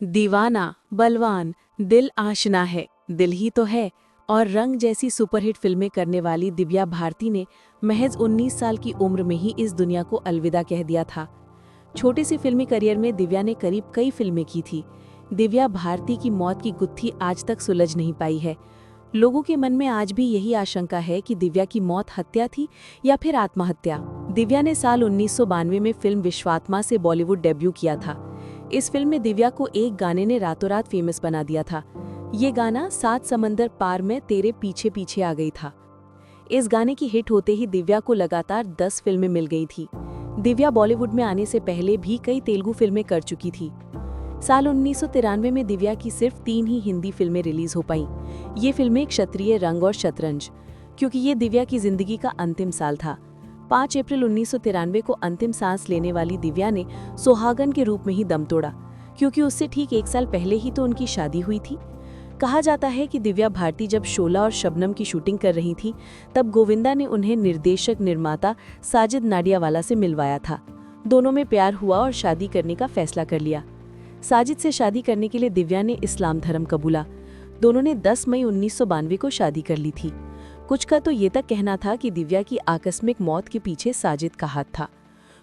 दीवाना, बलवान, दिल आशना है, दिल ही तो है और रंग जैसी सुपरहिट फिल्में करने वाली दिव्या भारती ने महज 19 साल की उम्र में ही इस दुनिया को अलविदा कह दिया था। छोटे से फिल्मी करियर में दिव्या ने करीब कई फिल्में की थी। दिव्या भारती की मौत की गुत्थी आज तक सुलझ नहीं पाई है। लोगों के मन में आज भी यही आशंका है कि दिव्या की मौत हत्या थी या फिर आत्महत्या। दिव्या ने साल 1992 में फिल्म विश्वात्मा से बॉलीवुड डेब्यू किया था। इस फिल्म में दिव्या को एक गाने ने रातों रात फेमस बना दिया था। ये गाना 7 समंदर पार में तेरे पीछे पीछे आ गई था। इस गाने की हिट होते ही दिव्या को लगातार 10 फिल्में मिल गई थी। दिव्या बॉलीवुड में आने से पहले भी कई तेलुगु फिल्में कर चुकी थी। साल 1993 में दिव्या की सिर्फ 3 ही हिंदी फिल्में रिलीज हो पाईं। ये फिल्में क्षत्रिय, रंग और शतरंज, क्योंकि ये दिव्या की जिंदगी का अंतिम साल था। 5 अप्रैल 1993 को अंतिम सांस लेने वाली दिव्या ने सुहागन के रूप में ही दम तोड़ा, क्योंकि उससे ठीक 1 साल पहले ही तो उनकी शादी हुई थी। कहा जाता है कि दिव्या भारती जब शोला और शबनम की शूटिंग कर रही थी, तब गोविंदा ने उन्हें निर्देशक निर्माता साजिद नाडियावाला से मिलवाया था। दोनों में प्यार हुआ और शादी करने का फैसला कर लिया। साजिद से शादी करने के लिए दिव्या ने इस्लाम धर्म कबूला। दोनों ने 10 मई 1992 को शादी कर ली थी। कुछ का तो ये तक कहना था कि दिव्या की आकस्मिक मौत के पीछे साजिद का हाथ था।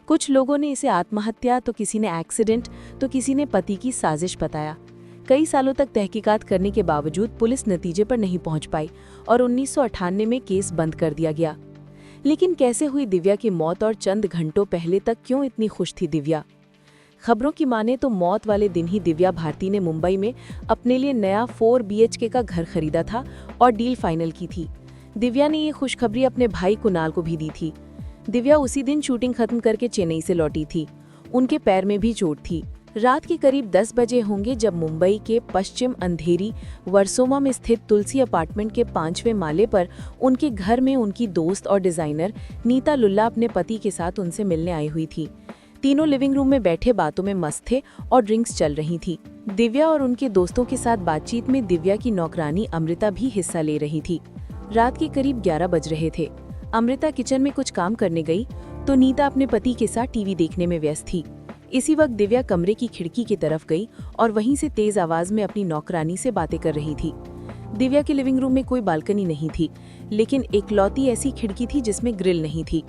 कुछ लोगों ने इसे आत्महत्या, तो किसी ने एक्सीडेंट, तो किसी ने पति की साजिश बताया। कई सालों तक तहकीकात करने के बावजूद पुलिस नतीजे पर नहीं पहुंच पाई और 1998 में केस बंद कर दिया गया। लेकिन कैसे हुई दिव्या की मौत और चंद घंटों पहले तक क्यों इतनी खुश थी दिव्या? खबरों की माने तो मौत वाले दिन ही दिव्या भारती ने मुंबई में अपने लिए नया 4 BHK का घर खरीदा था और डील फाइनल की थी। दिव्या ने ये खुशखबरी अपने भाई कुणाल को भी दी थी। दिव्या उसी दिन शूटिंग खत्म करके चेन्नई से लौटी थी। उनके पैर में भी चोट थी। रात के करीब 10 बजे होंगे जब मुंबई के पश्चिम अंधेरी वर्सोवा में स्थित तुलसी अपार्टमेंट के 5वें माले पर उनके घर में उनकी दोस्त और डिजाइनर नीता लुल्ला अपने पति के साथ उनसे मिलने आई हुई थी। तीनों लिविंग रूम में बैठे बातों में मस्त थे और ड्रिंक्स चल रही थी। दिव्या और उनके दोस्तों के साथ बातचीत में दिव्या की नौकरानी अमृता भी हिस्सा ले रही थी। रात के करीब 11 बज रहे थे। अमृता किचन में कुछ काम करने गई तो नीता अपने पति के साथ टीवी देखने में व्यस्त थी। इसी वक्त दिव्या कमरे की खिड़की की तरफ गई और वहीं से तेज आवाज में अपनी नौकरानी से बातें कर रही थी। दिव्या के लिविंग रूम में कोई बालकनी नहीं थी, लेकिन एकलौती ऐसी खिड़की थी जिसमें ग्रिल नहीं थी।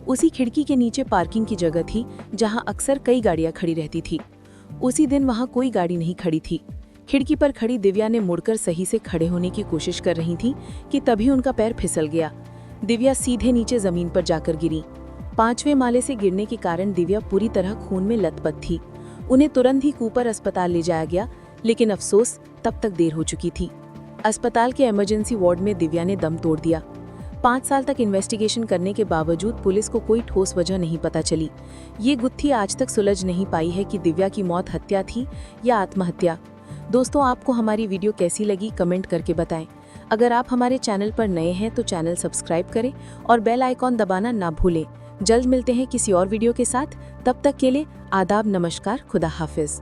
उसी खिड़की के नीचे पार्किंग की जगह थी जहां अक्सर कई गाड़ियां खड़ी रहती थी। उसी दिन वहां कोई गाड़ी नहीं खड़ी थी। खिड़की पर खड़ी दिव्या ने मुड़कर सही से खड़े होने की कोशिश कर रही थी कि तभी उनका पैर फिसल गया। दिव्या सीधे नीचे जमीन पर जाकर गिरी। 5वें माले से गिरने के कारण दिव्या पूरी तरह खून में लथपथ थी। उन्हें तुरंत ही कूपर अस्पताल ले जाया गया, लेकिन अफसोस तब तक देर हो चुकी थी। अस्पताल के इमरजेंसी वार्ड में दिव्या ने दम तोड़ दिया। 5 साल तक इन्वेस्टिगेशन करने के बावजूद पुलिस को कोई ठोस वजह नहीं पता चली। ये गुत्थी आज तक सुलझ नहीं पाई है कि दिव्या की मौत हत्या थी या आत्महत्या। दोस्तों, आपको हमारी वीडियो कैसी लगी कमेंट करके बताएं। अगर आप हमारे चैनल पर नए हैं तो चैनल सब्सक्राइब करें और बेल आइकॉन दबाना ना भूलें। जल्द मिलते हैं किसी और वीडियो के साथ। तब तक के लिए आदाब, नमस्कार, खुदा हाफिज।